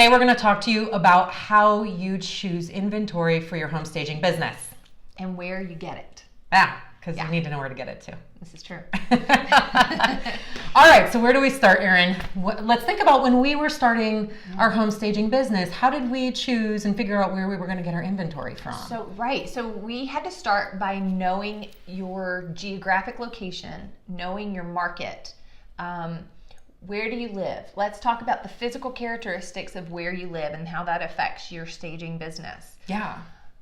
Today we're going to talk to you about how you choose inventory for your home staging business. And where you get it. Yeah, because you need to know where to get it too. This is true. All right, so where do we start, Erin? Let's think about when we were starting our home staging business. How did we choose and figure out where we were going to get our inventory from? So we had to start by knowing your geographic location, knowing your market. Where do you live? Let's talk about the physical characteristics of where you live and how that affects your staging business. Yeah.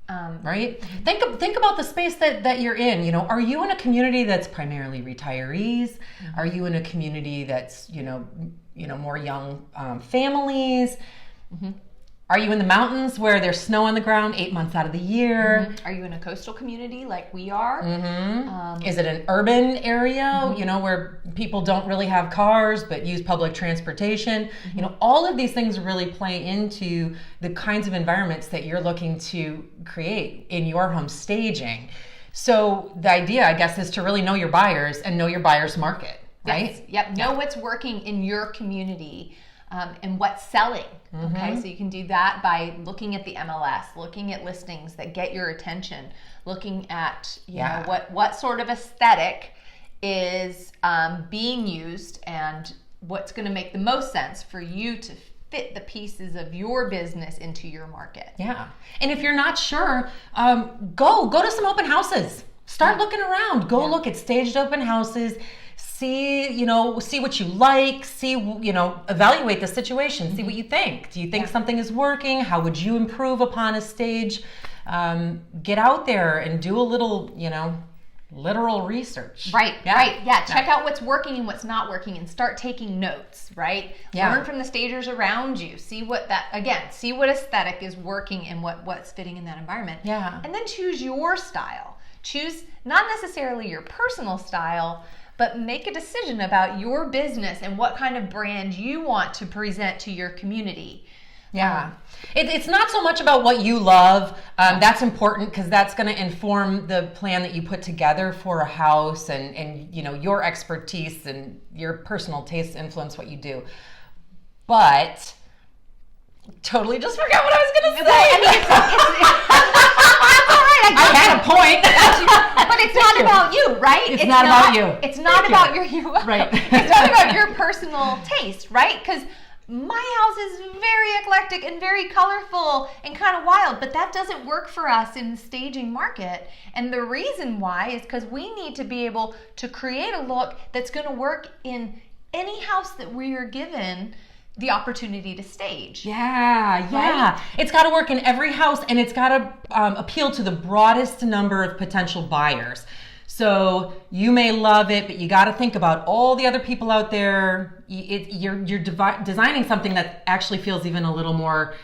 Right? Think about the space that you're in. You know, are you in a community that's primarily retirees? Are you in a community that's, more young families? Are you in the mountains where there's snow on the ground 8 months out of the year? Are you in a coastal community like we are? Is it an urban area, where people don't really have cars but use public transportation? All of these things really play into the kinds of environments that you're looking to create in your home staging. So the idea, I guess, is to really know your buyers and know your buyer's market, right? Yes. Yep. Know what's working in your community. And what's selling. Okay, so you can do that by looking at the MLS, looking at listings that get your attention, looking at what sort of aesthetic is being used and what's going to make the most sense for you to fit the pieces of your business into your market. Yeah, and if you're not sure, go to some open houses. Start looking around. Go look at staged open houses. See what you like, evaluate the situation, see what you think. Do you think something is working? How would you improve upon a stage? Get out there and do a little, literal research. Right. Check out what's working and what's not working and start taking notes, right? Learn from the stagers around you. See what aesthetic is working and what's fitting in that environment. Yeah. And then choose your style. Choose not necessarily your personal style, but make a decision about your business and what kind of brand you want to present to your community. Yeah. It's not so much about what you love. That's important because that's going to inform the plan that you put together for a house and your expertise and your personal tastes influence what you do. But totally just forgot what I was going to say. I had a point. But it's not about you, right? It's not about you. It's not about your right. It's not about your personal taste, right? Because my house is very eclectic and very colorful and kind of wild, but that doesn't work for us in the staging market. And the reason why is because we need to be able to create a look that's going to work in any house that we are given the opportunity to stage. Yeah. Right? It's got to work in every house, and it's got to appeal to the broadest number of potential buyers. So you may love it, but you got to think about all the other people out there. You're designing something that actually feels even a little more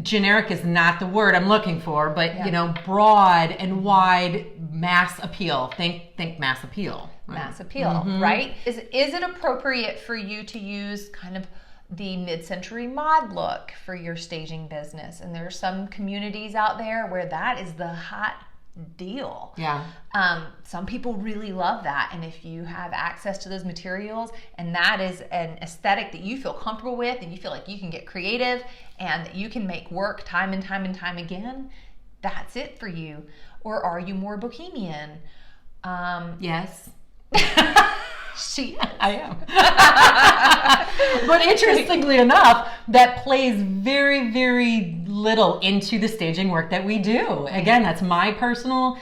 generic is not the word I'm looking for, but broad and wide mass appeal. Think mass appeal. Right? Mass appeal, right? Is it appropriate for you to use kind of the mid-century mod look for your staging business? And there are some communities out there where that is the hot deal. Yeah. Some people really love that, and if you have access to those materials and that is an aesthetic that you feel comfortable with and you feel like you can get creative and that you can make work time and time and time again, that's it for you. Or are you more bohemian? Yes. She is. I am. But interestingly enough, that plays very, very little into the staging work that we do. Again, that's my personal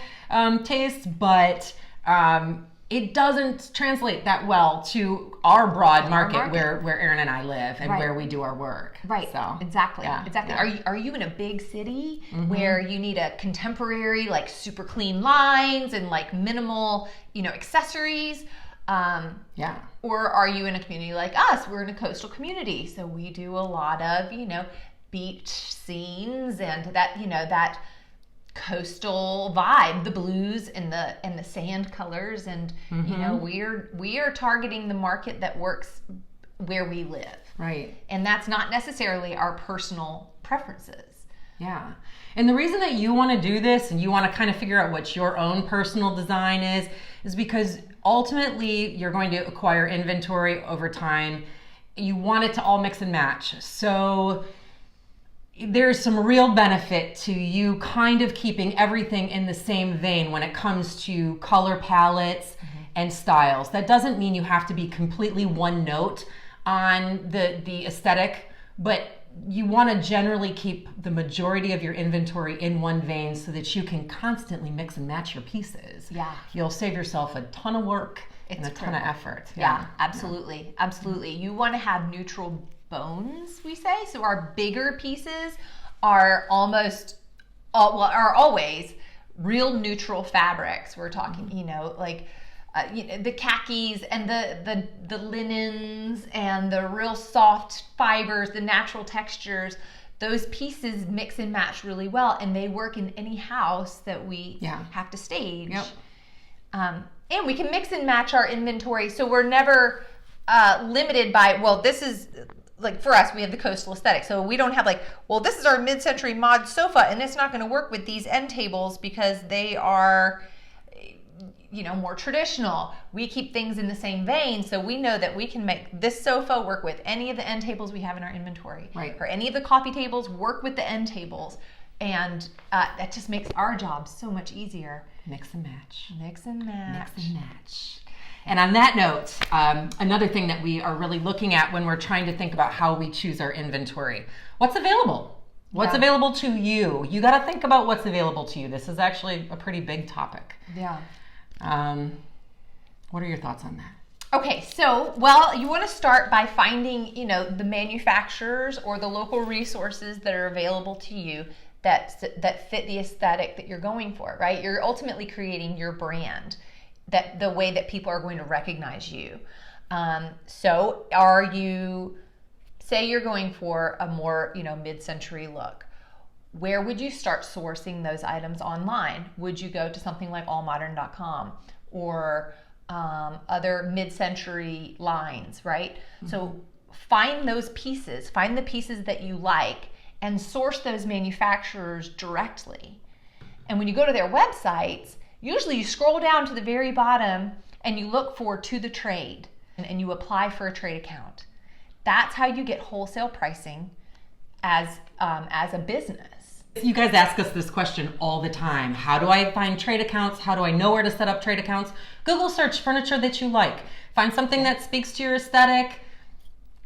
taste, but it doesn't translate that well to our broad market. Where Erin and I live and where we do our work. Right. So exactly. Yeah. Are you in a big city where you need a contemporary, like super clean lines and like minimal, accessories? Or are you in a community like us? We're in a coastal community, so we do a lot of, beach scenes and that, that coastal vibe, the blues and the sand colors, and we are targeting the market that works where we live. Right. And that's not necessarily our personal preferences. Yeah. And the reason that you want to do this and you want to kind of figure out what your own personal design is because ultimately you're going to acquire inventory over time You want it to all mix and match. So there's some real benefit to you kind of keeping everything in the same vein when it comes to color palettes and styles. That doesn't mean you have to be completely one note on the aesthetic, but you want to generally keep the majority of your inventory in one vein so that you can constantly mix and match your pieces. Yeah. You'll save yourself a ton of work and a ton of effort. Yeah, absolutely. Absolutely. You want to have neutral bones, we say. So our bigger pieces are are always real neutral fabrics. We're talking, like the khakis and the linens and the real soft fibers, the natural textures. Those pieces mix and match really well, and they work in any house that we have to stage. Yep. And we can mix and match our inventory, so we're never limited by, this is, like for us, we have the coastal aesthetic. So we don't have this is our mid-century mod sofa, and it's not going to work with these end tables because they are, more traditional. We keep things in the same vein, so we know that we can make this sofa work with any of the end tables we have in our inventory. Right. Or any of the coffee tables work with the end tables. And that just makes our job so much easier. Mix and match. Mix and match. Mix and match. And on that note, another thing that we are really looking at when we're trying to think about how we choose our inventory. What's available? What's available to you? You got to think about what's available to you. This is actually a pretty big topic. Yeah. What are your thoughts on that? Okay, so, you want to start by finding, the manufacturers or the local resources that are available to you that fit the aesthetic that you're going for, right? You're ultimately creating your brand, that the way that people are going to recognize you. So say you're going for a more, mid-century look. Where would you start sourcing those items online? Would you go to something like allmodern.com or other mid-century lines, right? Mm-hmm. So find those pieces, find the pieces that you like, and source those manufacturers directly. And when you go to their websites, usually you scroll down to the very bottom and you look for to the trade and you apply for a trade account. That's how you get wholesale pricing as a business. You guys ask us this question all the time. How do I find trade accounts? How do I know where to set up trade accounts? Google search furniture that you like. Find something that speaks to your aesthetic.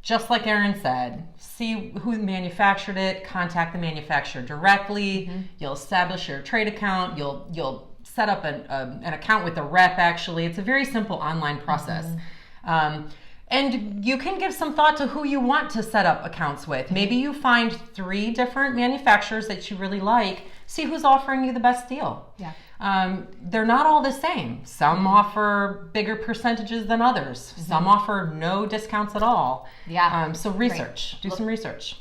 Just like Erin said, see who manufactured it, contact the manufacturer directly. Mm-hmm. You'll establish your trade account. You'll set up an account with a rep, actually. It's a very simple online process. Mm-hmm. And you can give some thought to who you want to set up accounts with. Maybe you find 3 different manufacturers that you really like. See who's offering you the best deal. Yeah. They're not all the same. Some offer bigger percentages than others. Mm-hmm. Some offer no discounts at all. Yeah. So research. Right. Do some research.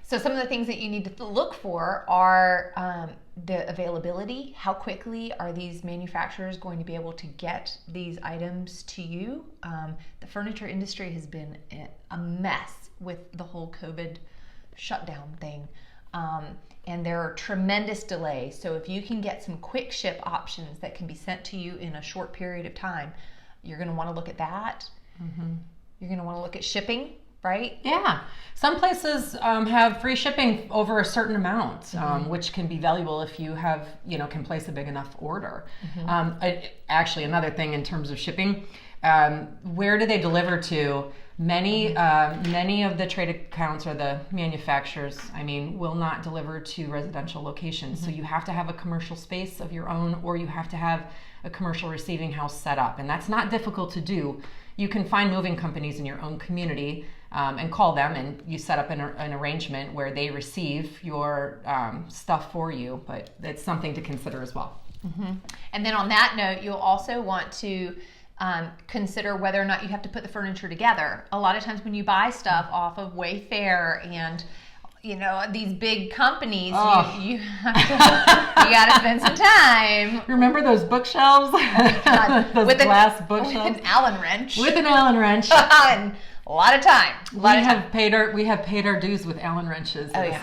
So some of the things that you need to look for are the availability. How quickly are these manufacturers going to be able to get these items to you? The furniture industry has been a mess with the whole COVID shutdown thing. And there are tremendous delays. So if you can get some quick ship options that can be sent to you in a short period of time, you're going to want to look at that. Mm-hmm. You're going to want to look at shipping. Right? Yeah. Some places have free shipping over a certain amount, mm-hmm. Which can be valuable if you have, can place a big enough order. Mm-hmm. Actually, another thing in terms of shipping, where do they deliver to? Many of the trade accounts or the manufacturers, will not deliver to residential locations. Mm-hmm. So you have to have a commercial space of your own, or you have to have a commercial receiving house set up. And that's not difficult to do. You can find moving companies in your own community and call them, and you set up an arrangement where they receive your stuff for you. But it's something to consider as well. Mm-hmm. And then on that note, you'll also want to consider whether or not you have to put the furniture together. A lot of times when you buy stuff off of Wayfair and these big companies, you got to spend some time. Remember those bookshelves? Those with glass bookshelves? With an Allen wrench. With an Allen wrench. And a lot of time. We have paid our dues with Allen wrenches. Oh, yeah.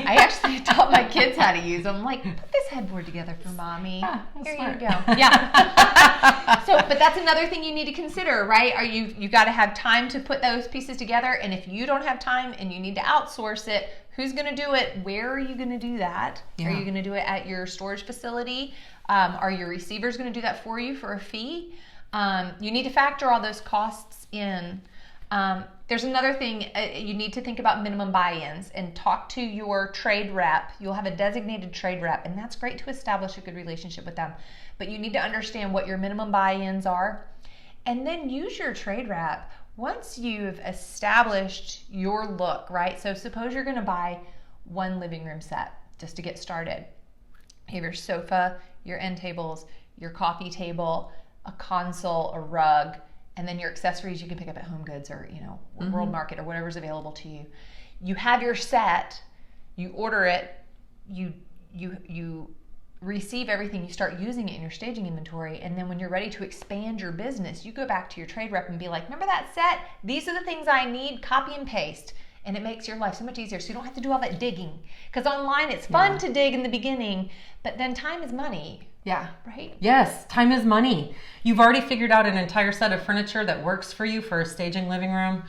I actually taught my kids how to use them. I'm like, put this headboard together for mommy. Here smart. you go. Yeah. But that's another thing you need to consider, right? You got to have time to put those pieces together. And if you don't have time and you need to outsource it, who's going to do it? Where are you going to do that? Yeah. Are you going to do it at your storage facility? Are your receivers going to do that for you for a fee? You need to factor all those costs in. There's another thing, you need to think about minimum buy-ins and talk to your trade rep. You'll have a designated trade rep, and that's great to establish a good relationship with them. But you need to understand what your minimum buy-ins are, and then use your trade rep once you've established your look, right? So suppose you're going to buy one living room set just to get started. You have your sofa, your end tables, your coffee table, a console, a rug, and then your accessories you can pick up at Home Goods or World Market or whatever's available to you. You have your set, you order it, you receive everything, you start using it in your staging inventory, and then when you're ready to expand your business, you go back to your trade rep and be like, remember that set? These are the things I need, copy and paste. And it makes your life so much easier so you don't have to do all that digging. Because online it's fun to dig in the beginning, but then time is money. Yeah. Right? Yes, time is money. You've already figured out an entire set of furniture that works for you for a staging living room.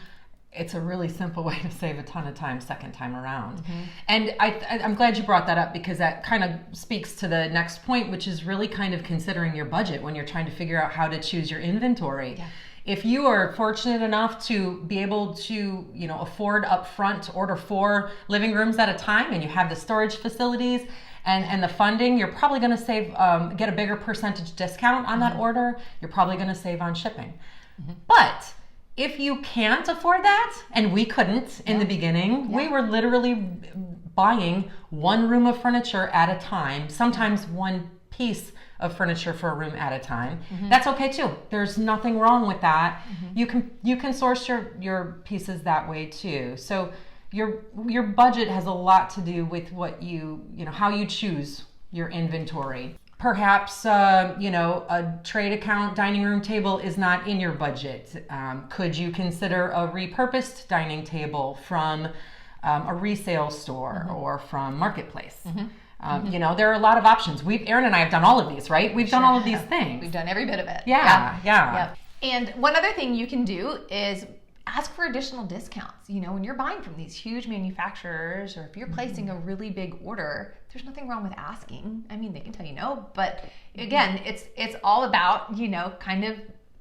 It's a really simple way to save a ton of time second time around. And I'm glad you brought that up because that kind of speaks to the next point, which is really kind of considering your budget when you're trying to figure out how to choose your inventory. Yeah. If you are fortunate enough to be able to, afford upfront to order 4 living rooms at a time and you have the storage facilities and the funding, you're probably going to save, get a bigger percentage discount on that order. You're probably going to save on shipping. But if you can't afford that, and we couldn't in the beginning, we were literally buying 1 room of furniture at a time, sometimes 1 piece of furniture for a room at a time. That's okay too. There's nothing wrong with that. You can source your pieces that way too. So your budget has a lot to do with what how you choose your inventory. Perhaps a trade account dining room table is not in your budget. Could you consider a repurposed dining table from a resale store or from Marketplace? There are a lot of options. Aaron and I have done all of these, right? We've done all of these things. We've done every bit of it. Yeah. Yep. And one other thing you can do is ask for additional discounts. When you're buying from these huge manufacturers, or if you're placing a really big order, there's nothing wrong with asking. I mean, they can tell you no, but again, it's all about, kind of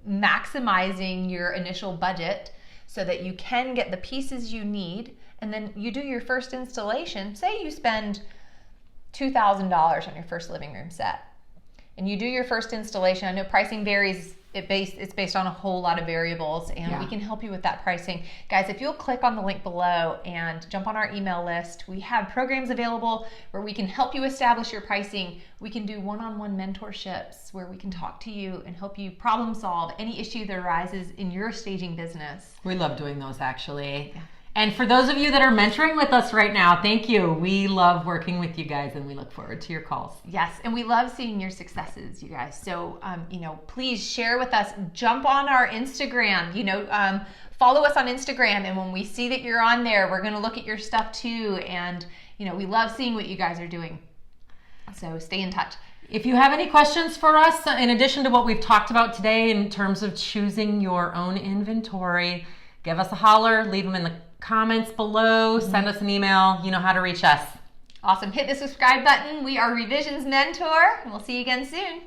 maximizing your initial budget so that you can get the pieces you need. And then you do your first installation. Say you spend $2,000 on your first living room set, and you do your first installation. I know pricing varies. It's based on a whole lot of variables, and we can help you with that pricing. Guys, if you'll click on the link below and jump on our email list, we have programs available where we can help you establish your pricing. We can do one-on-one mentorships where we can talk to you and help you problem solve any issue that arises in your staging business. We love doing those, actually. Yeah. And for those of you that are mentoring with us right now, thank you. We love working with you guys, and we look forward to your calls. Yes, and we love seeing your successes, you guys. So, please share with us. Jump on our Instagram. Follow us on Instagram, and when we see that you're on there, we're going to look at your stuff too. And we love seeing what you guys are doing. So stay in touch. If you have any questions for us, in addition to what we've talked about today in terms of choosing your own inventory, give us a holler. Leave them in the comments below, send us an email. You know how to reach us. Awesome. Hit the subscribe button. We are Revisions Mentor, and we'll see you again soon.